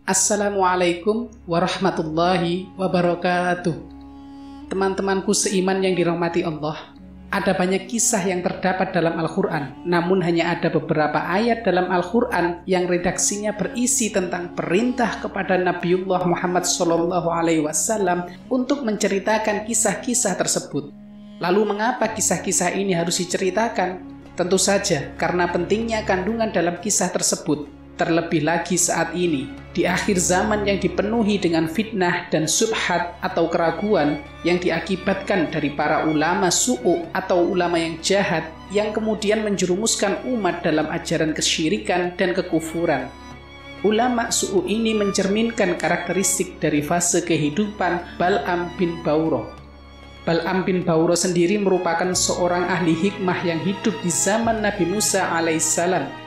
Assalamualaikum warahmatullahi wabarakatuh. Teman-temanku seiman yang dirahmati Allah, ada banyak kisah yang terdapat dalam Al-Quran, namun hanya ada beberapa ayat dalam Al-Quran yang redaksinya berisi tentang perintah kepada Nabiullah Muhammad SAW untuk menceritakan kisah-kisah tersebut. Lalu mengapa kisah-kisah ini harus diceritakan? Tentu saja karena pentingnya kandungan dalam kisah tersebut. Terlebih lagi saat ini, di akhir zaman yang dipenuhi dengan fitnah dan syubhat atau keraguan yang diakibatkan dari para ulama su'u atau ulama yang jahat yang kemudian menjerumuskan umat dalam ajaran kesyirikan dan kekufuran. Ulama su'u ini mencerminkan karakteristik dari fase kehidupan Bal'am bin Ba'urah. Bal'am bin Ba'urah sendiri merupakan seorang ahli hikmah yang hidup di zaman Nabi Musa alaihissalam.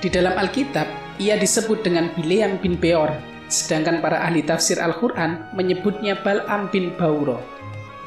Di dalam Alkitab, ia disebut dengan Bileam bin Beor, sedangkan para ahli tafsir Al-Quran menyebutnya Bal'am bin Ba'urah.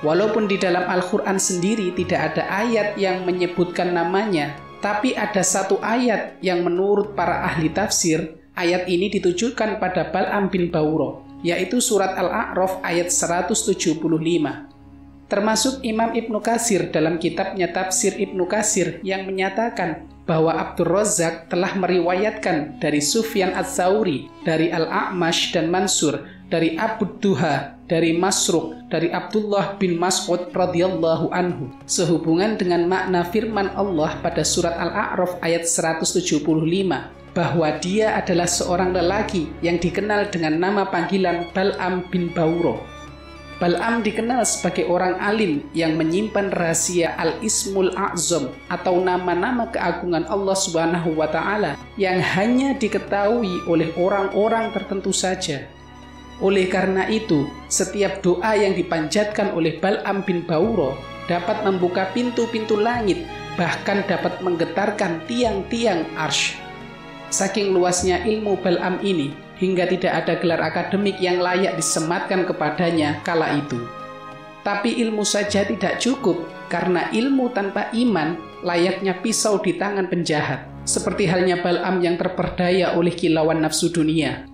Walaupun di dalam Al-Quran sendiri tidak ada ayat yang menyebutkan namanya, tapi ada satu ayat yang menurut para ahli tafsir, ayat ini ditujukan pada Bal'am bin Ba'urah, yaitu surat Al-A'raf ayat 175. Termasuk Imam Ibnu Katsir dalam kitabnya Tafsir Ibnu Katsir yang menyatakan bahwa Abdur Razzaq telah meriwayatkan dari Sufyan Ats-Tsauri, dari Al-A'mash dan Mansur, dari Abu Duha, dari Masruq, dari Abdullah bin Mas'ud radhiyallahu anhu, sehubungan dengan makna firman Allah pada surat Al-A'raf ayat 175, bahwa dia adalah seorang lelaki yang dikenal dengan nama panggilan Bal'am bin Ba'urah. Bal'am dikenal sebagai orang alim yang menyimpan rahasia Al-Ismul A'zam atau nama-nama keagungan Allah Subhanahu wa Ta'ala yang hanya diketahui oleh orang-orang tertentu saja. Oleh karena itu, setiap doa yang dipanjatkan oleh Bal'am bin Ba'urah dapat membuka pintu-pintu langit, bahkan dapat menggetarkan tiang-tiang arsy. Saking luasnya ilmu Bal'am ini, hingga tidak ada gelar akademik yang layak disematkan kepadanya kala itu. Tapi ilmu saja tidak cukup, karena ilmu tanpa iman layaknya pisau di tangan penjahat, seperti halnya Bal'am yang terperdaya oleh kilauan nafsu dunia.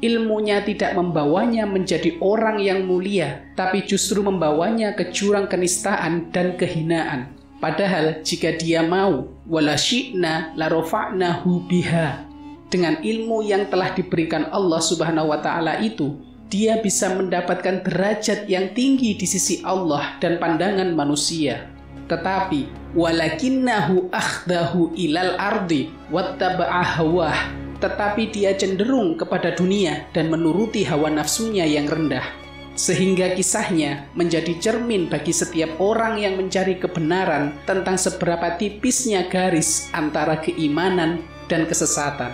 Ilmunya tidak membawanya menjadi orang yang mulia, tapi justru membawanya ke jurang kenistaan dan kehinaan. Padahal jika dia mau, wala syi'na la rafa'nahu biha, dengan ilmu yang telah diberikan Allah Subhanahu wa Ta'ala itu, dia bisa mendapatkan derajat yang tinggi di sisi Allah dan pandangan manusia. Tetapi walakinnahu akhdahu ilal ardi wattaba'a hawah, tetapi dia cenderung kepada dunia dan menuruti hawa nafsunya yang rendah, sehingga kisahnya menjadi cermin bagi setiap orang yang mencari kebenaran tentang seberapa tipisnya garis antara keimanan dan kesesatan.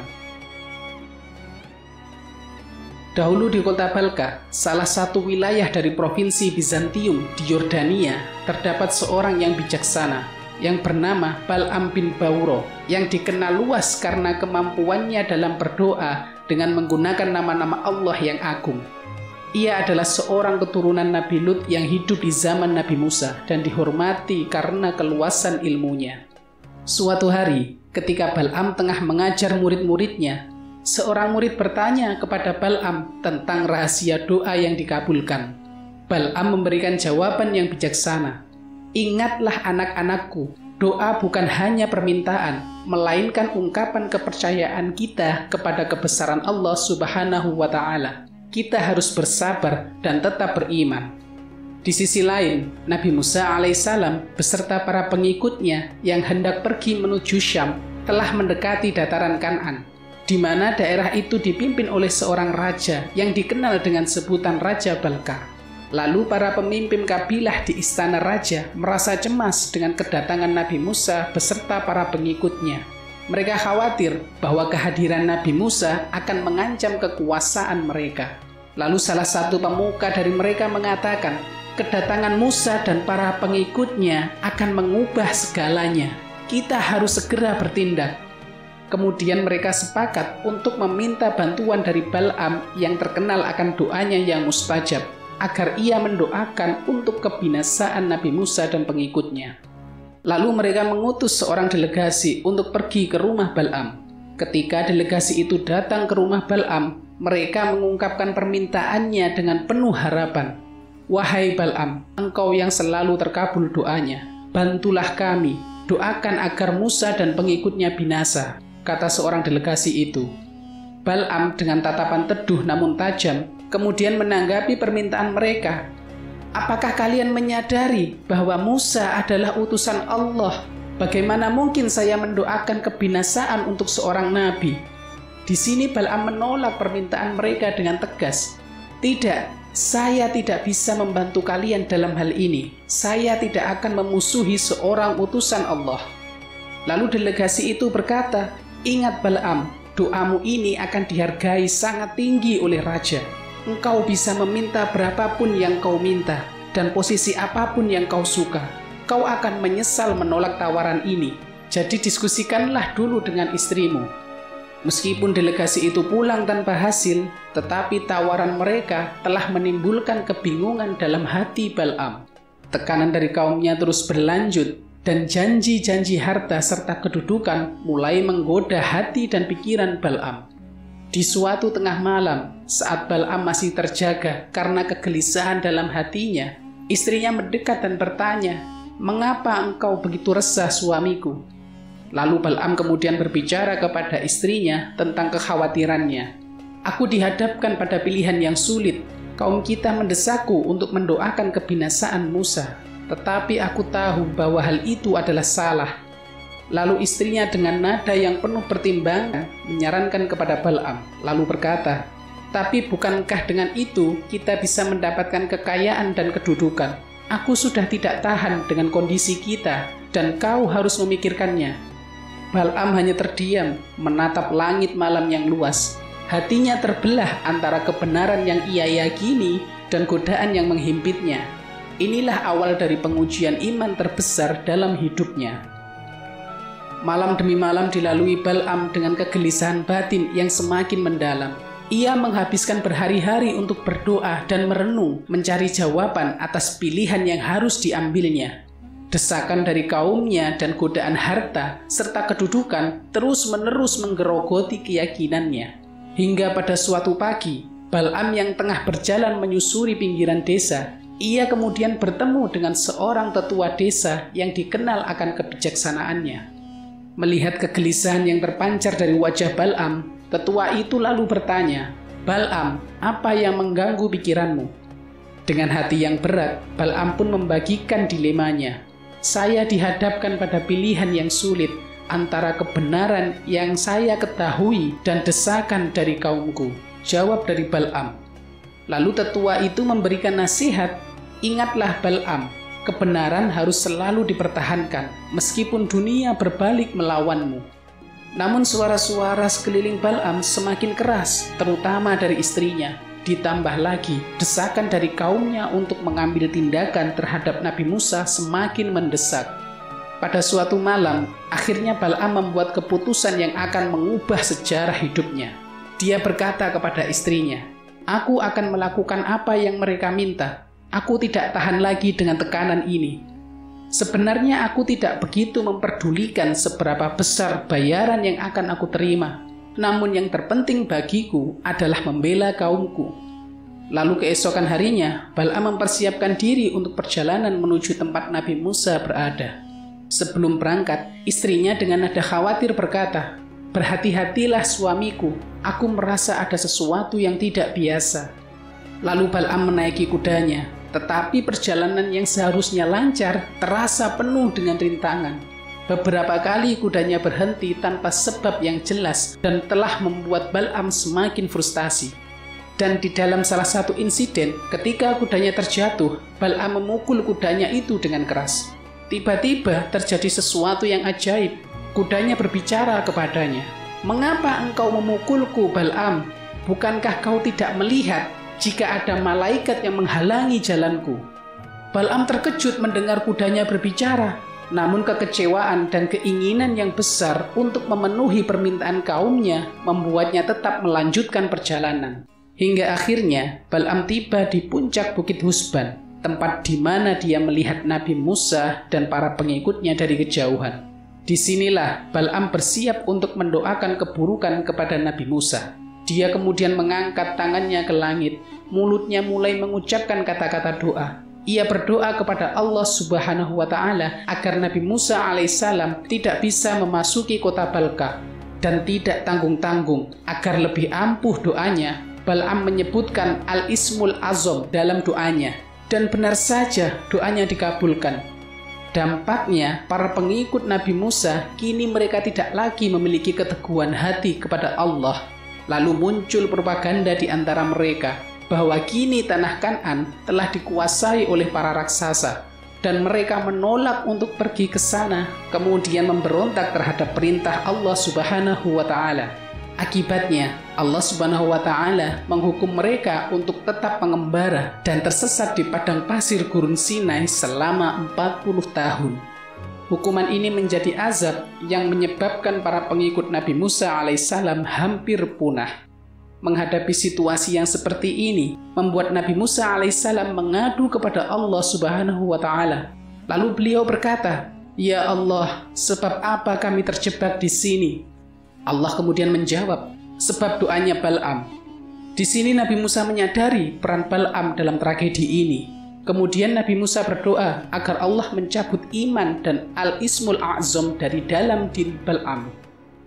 Dahulu di kota Balqa, salah satu wilayah dari provinsi Bizantium di Yordania, terdapat seorang yang bijaksana yang bernama Bal'am bin Ba'urah, yang dikenal luas karena kemampuannya dalam berdoa dengan menggunakan nama-nama Allah yang agung. Ia adalah seorang keturunan Nabi Lut yang hidup di zaman Nabi Musa dan dihormati karena keluasan ilmunya. Suatu hari, ketika Bal'am tengah mengajar murid-muridnya, seorang murid bertanya kepada Bal'am tentang rahasia doa yang dikabulkan. Bal'am memberikan jawaban yang bijaksana. Ingatlah anak-anakku, doa bukan hanya permintaan, melainkan ungkapan kepercayaan kita kepada kebesaran Allah Subhanahu wa Ta'ala. Kita harus bersabar dan tetap beriman. Di sisi lain, Nabi Musa alaihissalam beserta para pengikutnya yang hendak pergi menuju Syam telah mendekati dataran Kan'an, di mana daerah itu dipimpin oleh seorang raja yang dikenal dengan sebutan Raja Balqa. Lalu para pemimpin kabilah di istana raja merasa cemas dengan kedatangan Nabi Musa beserta para pengikutnya. Mereka khawatir bahwa kehadiran Nabi Musa akan mengancam kekuasaan mereka. Lalu salah satu pemuka dari mereka mengatakan, kedatangan Musa dan para pengikutnya akan mengubah segalanya. Kita harus segera bertindak. Kemudian mereka sepakat untuk meminta bantuan dari Bal'am yang terkenal akan doanya yang mustajab, agar ia mendoakan untuk kebinasaan Nabi Musa dan pengikutnya. Lalu mereka mengutus seorang delegasi untuk pergi ke rumah Bal'am. Ketika delegasi itu datang ke rumah Bal'am, mereka mengungkapkan permintaannya dengan penuh harapan. Wahai Bal'am, engkau yang selalu terkabul doanya, bantulah kami, doakan agar Musa dan pengikutnya binasa, kata seorang delegasi itu. Bal'am dengan tatapan teduh namun tajam, kemudian menanggapi permintaan mereka. Apakah kalian menyadari bahwa Musa adalah utusan Allah? Bagaimana mungkin saya mendoakan kebinasaan untuk seorang nabi? Di sini Bal'am menolak permintaan mereka dengan tegas. Tidak, saya tidak bisa membantu kalian dalam hal ini. Saya tidak akan memusuhi seorang utusan Allah. Lalu delegasi itu berkata, ingat Bal'am, doamu ini akan dihargai sangat tinggi oleh raja. Engkau bisa meminta berapapun yang kau minta, dan posisi apapun yang kau suka. Kau akan menyesal menolak tawaran ini. Jadi diskusikanlah dulu dengan istrimu. Meskipun delegasi itu pulang tanpa hasil, tetapi tawaran mereka telah menimbulkan kebingungan dalam hati Bal'am. Tekanan dari kaumnya terus berlanjut, dan janji-janji harta serta kedudukan mulai menggoda hati dan pikiran Bal'am. Di suatu tengah malam, saat Bal'am masih terjaga karena kegelisahan dalam hatinya, istrinya mendekat dan bertanya, "Mengapa engkau begitu resah, suamiku?" Lalu Bal'am kemudian berbicara kepada istrinya tentang kekhawatirannya. "Aku dihadapkan pada pilihan yang sulit. Kaum kita mendesakku untuk mendoakan kebinasaan Musa. Tetapi aku tahu bahwa hal itu adalah salah." Lalu istrinya dengan nada yang penuh pertimbangan menyarankan kepada Bal'am, lalu berkata, "Tapi bukankah dengan itu kita bisa mendapatkan kekayaan dan kedudukan? Aku sudah tidak tahan dengan kondisi kita, dan kau harus memikirkannya." Bal'am hanya terdiam, menatap langit malam yang luas. Hatinya terbelah antara kebenaran yang ia yakini dan godaan yang menghimpitnya. Inilah awal dari pengujian iman terbesar dalam hidupnya. Malam demi malam dilalui Bal'am dengan kegelisahan batin yang semakin mendalam. Ia menghabiskan berhari-hari untuk berdoa dan merenung mencari jawaban atas pilihan yang harus diambilnya. Desakan dari kaumnya dan godaan harta serta kedudukan terus-menerus menggerogoti keyakinannya. Hingga pada suatu pagi, Bal'am yang tengah berjalan menyusuri pinggiran desa, ia kemudian bertemu dengan seorang tetua desa yang dikenal akan kebijaksanaannya. Melihat kegelisahan yang terpancar dari wajah Bal'am, tetua itu lalu bertanya, "Bal'am, apa yang mengganggu pikiranmu?" Dengan hati yang berat, Bal'am pun membagikan dilemanya. "Saya dihadapkan pada pilihan yang sulit antara kebenaran yang saya ketahui dan desakan dari kaumku," jawab dari Bal'am. Lalu tetua itu memberikan nasihat, "Ingatlah Bal'am, kebenaran harus selalu dipertahankan, meskipun dunia berbalik melawanmu." Namun suara-suara sekeliling Bal'am semakin keras, terutama dari istrinya. Ditambah lagi, desakan dari kaumnya untuk mengambil tindakan terhadap Nabi Musa semakin mendesak. Pada suatu malam, akhirnya Bal'am membuat keputusan yang akan mengubah sejarah hidupnya. Dia berkata kepada istrinya, "Aku akan melakukan apa yang mereka minta. Aku tidak tahan lagi dengan tekanan ini. Sebenarnya aku tidak begitu memperdulikan seberapa besar bayaran yang akan aku terima. Namun yang terpenting bagiku adalah membela kaumku." Lalu keesokan harinya, Bal'am mempersiapkan diri untuk perjalanan menuju tempat Nabi Musa berada. Sebelum berangkat, istrinya dengan nada khawatir berkata, "Berhati-hatilah suamiku, aku merasa ada sesuatu yang tidak biasa." Lalu Bal'am menaiki kudanya. Tetapi perjalanan yang seharusnya lancar terasa penuh dengan rintangan. Beberapa kali kudanya berhenti tanpa sebab yang jelas dan telah membuat Bal'am semakin frustasi. Dan di dalam salah satu insiden, ketika kudanya terjatuh, Bal'am memukul kudanya itu dengan keras. Tiba-tiba terjadi sesuatu yang ajaib. Kudanya berbicara kepadanya, "Mengapa engkau memukulku, Bal'am? Bukankah kau tidak melihat jika ada malaikat yang menghalangi jalanku?" Bal'am terkejut mendengar kudanya berbicara, namun kekecewaan dan keinginan yang besar untuk memenuhi permintaan kaumnya membuatnya tetap melanjutkan perjalanan. Hingga akhirnya Bal'am tiba di puncak Bukit Husban, tempat di mana dia melihat Nabi Musa dan para pengikutnya dari kejauhan. Disinilah Bal'am bersiap untuk mendoakan keburukan kepada Nabi Musa. Dia kemudian mengangkat tangannya ke langit, mulutnya mulai mengucapkan kata-kata doa. Ia berdoa kepada Allah Subhanahu wa Ta'ala agar Nabi Musa alaihissalam tidak bisa memasuki kota Balqa dan tidak tanggung-tanggung. Agar lebih ampuh doanya, Bal'am menyebutkan Al-Ismul Azam dalam doanya, dan benar saja doanya dikabulkan. Dampaknya, para pengikut Nabi Musa kini mereka tidak lagi memiliki keteguhan hati kepada Allah. Lalu muncul propaganda di antara mereka bahwa kini tanah Kan'an telah dikuasai oleh para raksasa dan mereka menolak untuk pergi ke sana, kemudian memberontak terhadap perintah Allah Subhanahu wa Ta'ala. Akibatnya, Allah Subhanahu wa Ta'ala menghukum mereka untuk tetap mengembara dan tersesat di padang pasir Gurun Sinai selama 40 tahun. Hukuman ini menjadi azab yang menyebabkan para pengikut Nabi Musa alaihissalam hampir punah. Menghadapi situasi yang seperti ini, membuat Nabi Musa alaihissalam mengadu kepada Allah Subhanahu wa Ta'ala. Lalu beliau berkata, "Ya Allah, sebab apa kami terjebak di sini?" Allah kemudian menjawab, "Sebab doanya Bal'am." Di sini Nabi Musa menyadari peran Bal'am dalam tragedi ini. Kemudian Nabi Musa berdoa agar Allah mencabut iman dan Al-Ismul A'zam dari dalam diri Bal'am.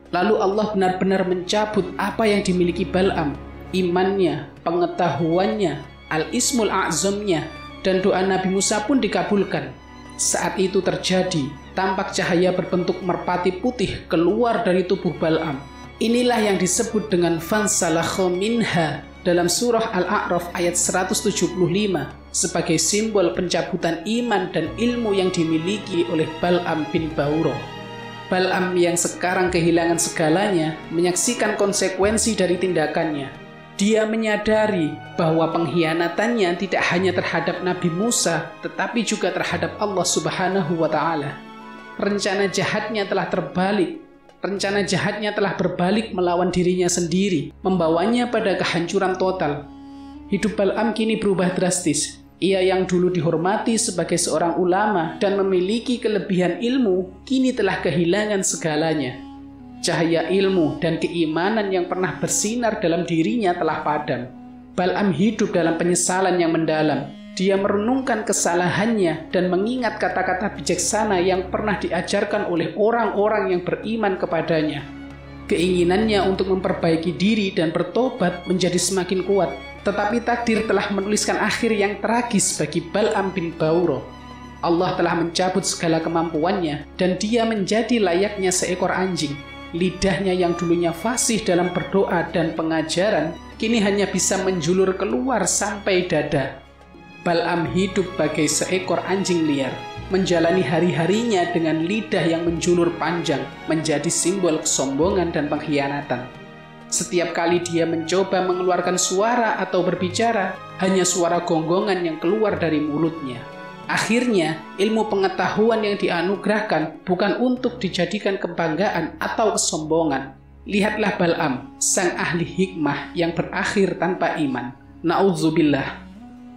Lalu Allah benar-benar mencabut apa yang dimiliki Bal'am, imannya, pengetahuannya, Al-Ismul A'zamnya, dan doa Nabi Musa pun dikabulkan. Saat itu terjadi, tampak cahaya berbentuk merpati putih keluar dari tubuh Bal'am. Inilah yang disebut dengan fansalakha minha dalam surah Al-A'raf ayat 175 sebagai simbol pencabutan iman dan ilmu yang dimiliki oleh Bal'am bin Ba'urah. Bal'am yang sekarang kehilangan segalanya menyaksikan konsekuensi dari tindakannya. Dia menyadari bahwa pengkhianatannya tidak hanya terhadap Nabi Musa, tetapi juga terhadap Allah Subhanahu wa Ta'ala. Rencana jahatnya telah terbalik. Rencana jahatnya telah berbalik melawan dirinya sendiri, membawanya pada kehancuran total. Hidup Bal'am kini berubah drastis. Ia yang dulu dihormati sebagai seorang ulama dan memiliki kelebihan ilmu, kini telah kehilangan segalanya. Cahaya ilmu dan keimanan yang pernah bersinar dalam dirinya telah padam. Bal'am hidup dalam penyesalan yang mendalam. Dia merenungkan kesalahannya dan mengingat kata-kata bijaksana yang pernah diajarkan oleh orang-orang yang beriman kepadanya. Keinginannya untuk memperbaiki diri dan bertobat menjadi semakin kuat. Tetapi takdir telah menuliskan akhir yang tragis bagi Bal'am bin Ba'urah. Allah telah mencabut segala kemampuannya dan dia menjadi layaknya seekor anjing. Lidahnya yang dulunya fasih dalam berdoa dan pengajaran, kini hanya bisa menjulur keluar sampai dada. Bal'am hidup bagai seekor anjing liar, menjalani hari-harinya dengan lidah yang menjulur panjang, menjadi simbol kesombongan dan pengkhianatan. Setiap kali dia mencoba mengeluarkan suara atau berbicara, hanya suara gonggongan yang keluar dari mulutnya. Akhirnya, ilmu pengetahuan yang dianugerahkan bukan untuk dijadikan kebanggaan atau kesombongan. Lihatlah Bal'am, sang ahli hikmah yang berakhir tanpa iman. Na'udzubillah.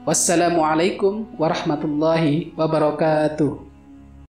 Wassalamualaikum warahmatullahi wabarakatuh.